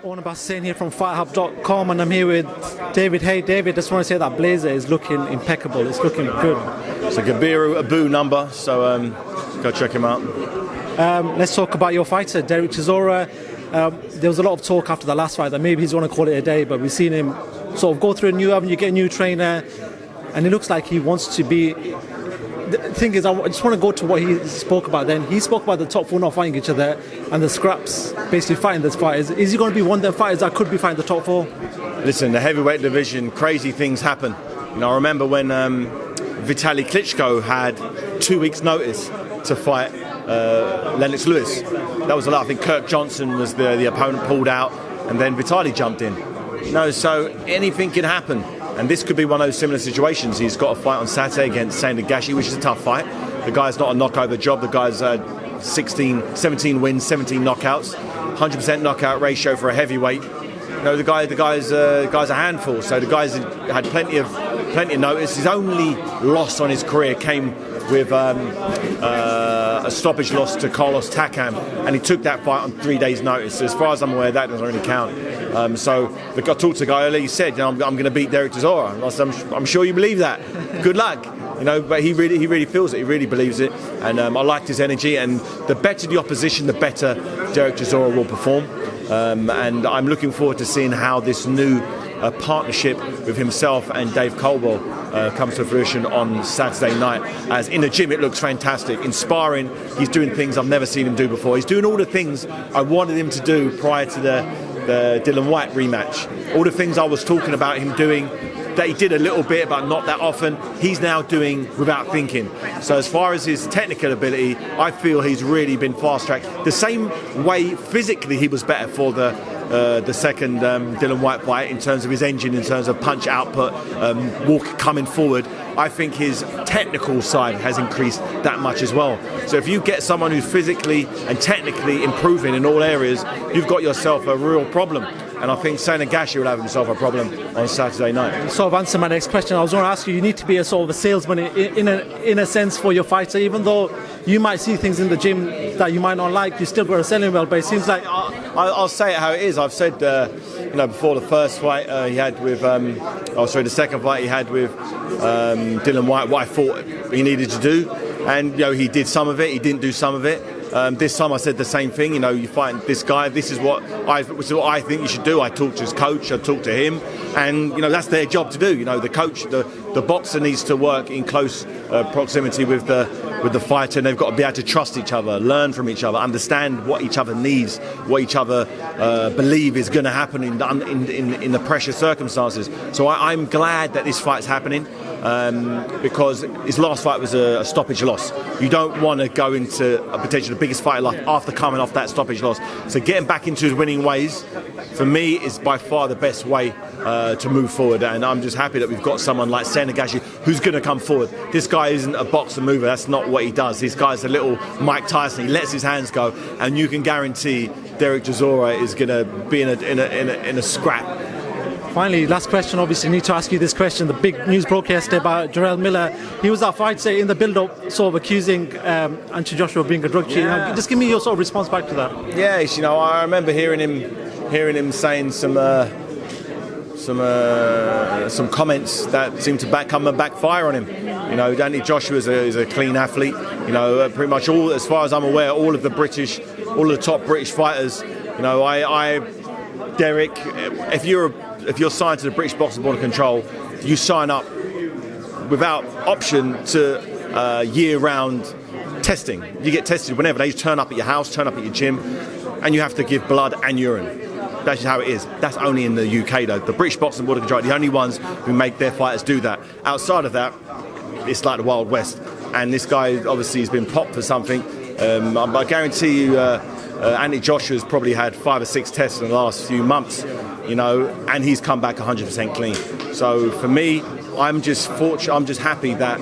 Owen Bassane here from FightHype.com, and I'm here with David Haye. David, just want to say that blazer is looking impeccable. It's looking good. It's a Gabiru Abu number, so go check him out. Let's talk about your fighter, Derek Chisora. There was a lot of talk after the last fight that maybe he's going to call it a day, but we've seen him sort of go through a new avenue, get a new trainer, and it looks like he wants to be. The thing is, I just want to go to what he spoke about then. He spoke about the top four not fighting each other and the scraps basically fighting this fight. Is he going to be one of the fighters that could be fighting the top four? Listen, the heavyweight division, crazy things happen. I remember when Vitaly Klitschko had 2 weeks' notice to fight Lennox Lewis. That was a lot. I think Kirk Johnson was the opponent, pulled out, and then Vitaly jumped in. So anything can happen. And this could be one of those similar situations. He's got a fight on Saturday against Nagashi, which is a tough fight. The guy's not a knockover job. The guy's 17 wins, 17 knockouts, 100% knockout ratio for a heavyweight. The guy's a handful. So the guy's had plenty of notice. His only loss on his career came with a stoppage loss to Carlos Takam, and he took that fight on 3 days' notice. As far as I'm aware, that doesn't really count. So I talked to the guy earlier. He said, I'm going to beat Derek Chisora. And I said, I'm sure you believe that. Good luck. But he really feels it. He really believes it, and I liked his energy. And the better the opposition, the better Derek Chisora will perform. And I'm looking forward to seeing how this new partnership with himself and Dave Caldwell comes to fruition on Saturday night. As in the gym, it looks fantastic. In sparring, he's doing things I've never seen him do before. He's doing all the things I wanted him to do prior to the Dillian Whyte rematch. All the things I was talking about him doing, that he did a little bit but not that often, he's now doing without thinking. So as far as his technical ability, I feel he's really been fast-tracked. The same way physically he was better for the second Dillian Whyte fight in terms of his engine, in terms of punch output, walk coming forward. I think his technical side has increased that much as well. So if you get someone who's physically and technically improving in all areas, you've got yourself a real problem. And I think Nagashi will have himself a problem on Saturday night. You sort of answered my next question. I was going to ask you need to be a sort of a salesman in a sense for your fighter. Even though you might see things in the gym that you might not like, you still got to sell him well. But it seems like... I'll say it how it is. I've said, before the first fight he had with... the second fight he had with Dillian Whyte, what I thought he needed to do. And, he did some of it, he didn't do some of it. This time I said the same thing. You fight this guy. This is what I think you should do. I talked to his coach. I talked to him, and that's their job to do. The coach, the boxer needs to work in close proximity with the fighter, and they've got to be able to trust each other, learn from each other, understand what each other needs, what each other believe is going to happen in the pressure circumstances. So I'm glad that this fight's happening. Because his last fight was a stoppage loss. You don't want to go into a potentially the biggest fight of life after coming off that stoppage loss. So getting back into his winning ways, for me, is by far the best way to move forward. And I'm just happy that we've got someone like Nagashi who's going to come forward. This guy isn't a boxer mover. That's not what he does. This guy's a little Mike Tyson. He lets his hands go, and you can guarantee Derek Chisora is going to be in a scrap. Finally, last question, obviously need to ask you this question. The big news broke yesterday about Jarrell Miller. He was that fight, say, in the build-up, sort of accusing Anthony Joshua of being a drug cheat. Just give me your sort of response back to that. Yes, I remember hearing him saying some comments that seemed to backfire on him. Anthony Joshua is a clean athlete. Pretty much all, as far as I'm aware, all of the top British fighters. Derek, if you're signed to the British Boxing Board of Control, you sign up without option to year-round testing. You get tested whenever. They turn up at your house, turn up at your gym, and you have to give blood and urine. That's how it is. That's only in the UK, though. The British Boxing Board of Control are the only ones who make their fighters do that. Outside of that, it's like the Wild West. And this guy obviously has been popped for something. I guarantee you Anthony Joshua's probably had 5 or 6 tests in the last few months, and he's come back 100% clean. So for me, I'm just fortunate. I'm just happy that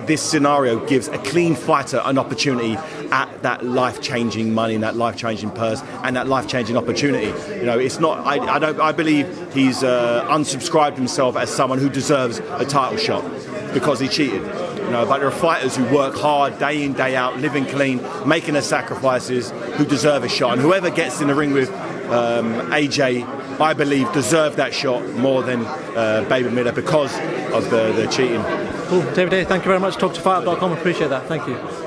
this scenario gives a clean fighter an opportunity at that life-changing money, and that life-changing purse, and that life-changing opportunity. It's not. I believe he's unsubscribed himself as someone who deserves a title shot because he cheated. But there are fighters who work hard day in, day out, living clean, making their sacrifices, who deserve a shot. And whoever gets in the ring with AJ, I believe, deserved that shot more than Baby Miller because of the cheating. Cool. David Haye, thank you very much. Talk to FightHype.com. Appreciate that. Thank you.